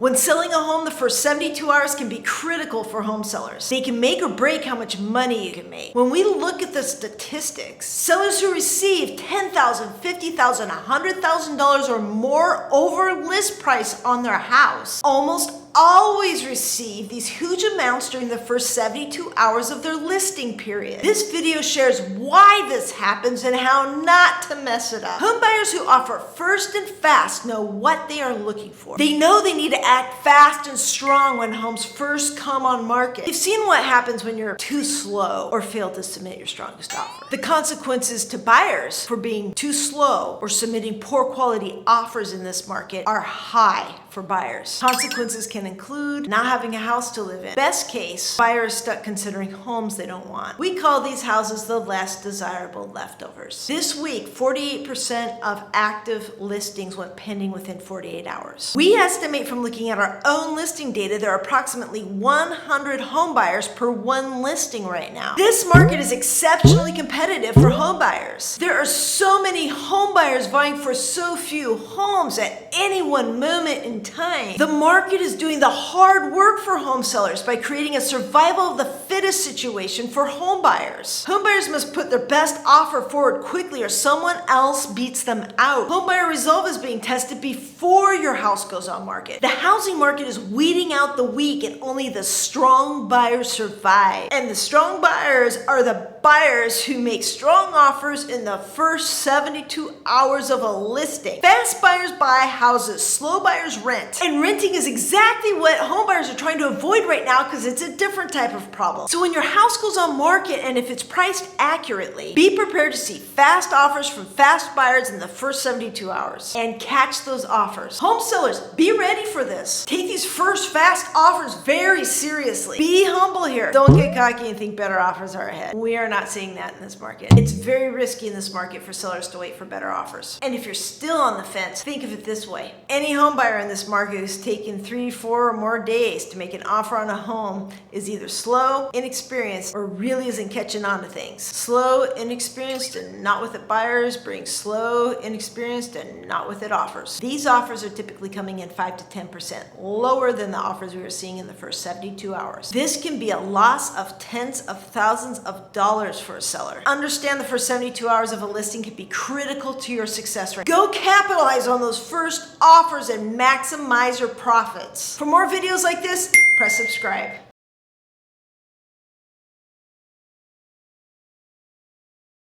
When selling a home, the first 72 hours can be critical for home sellers. They can make or break how much money you can make. When we look at the statistics, sellers who receive $10,000, $50,000, $100,000 or more over list price on their house almost always receive these huge amounts during the first 72 hours of their listing period. This video shares why this happens and how not to mess it up. Home buyers who offer first and fast know what they are looking for. They know they need to act fast and strong when homes first come on market. You've seen what happens when you're too slow or fail to submit your strongest offer. The consequences to buyers for being too slow or submitting poor quality offers in this market are high for buyers. Consequences can include not having a house to live in. Best case, buyers stuck considering homes they don't want. We call these houses the less desirable leftovers. This week, 48% of active listings went pending within 48 hours. We estimate from looking at our own listing data, there are approximately 100 home buyers per one listing right now. This market is exceptionally competitive for home buyers. There are so many home buyers vying for so few homes at any one moment in time. The market is doing the hard work for home sellers by creating a survival of the fittest situation for home buyers. Home buyers must put their best offer forward quickly or someone else beats them out. Home buyer resolve is being tested before your house goes on market. The housing market is weeding out the weak and only the strong buyers survive. And the strong buyers are the buyers who make strong offers in the first 72 hours of a listing. Fast buyers buy houses, slow buyers rent. And renting is exactly what home buyers are trying to avoid right now because it's a different type of problem. So when your house goes on market and if it's priced accurately, be prepared to see fast offers from fast buyers in the first 72 hours and catch those offers. Home sellers, be ready for this. Take these first fast offers very seriously. Be humble here. Don't get cocky and think better offers are ahead. We are not seeing that in this market. It's very risky in this market for sellers to wait for better offers. And if you're still on the fence, think of it this way. Any home buyer in this market who's taken 3, 4 or more days to make an offer on a home is either slow, inexperienced, or really isn't catching on to things. Slow, inexperienced, and not with it buyers bring slow, inexperienced, and not with it offers. These offers are typically coming in 5 to 10% lower than the offers we were seeing in the first 72 hours. This can be a loss of tens of thousands of dollars for a seller. Understand the first 72 hours of a listing can be critical to your success rate. Go capitalize on those first offers and maximize your profits. For more videos like this, press subscribe.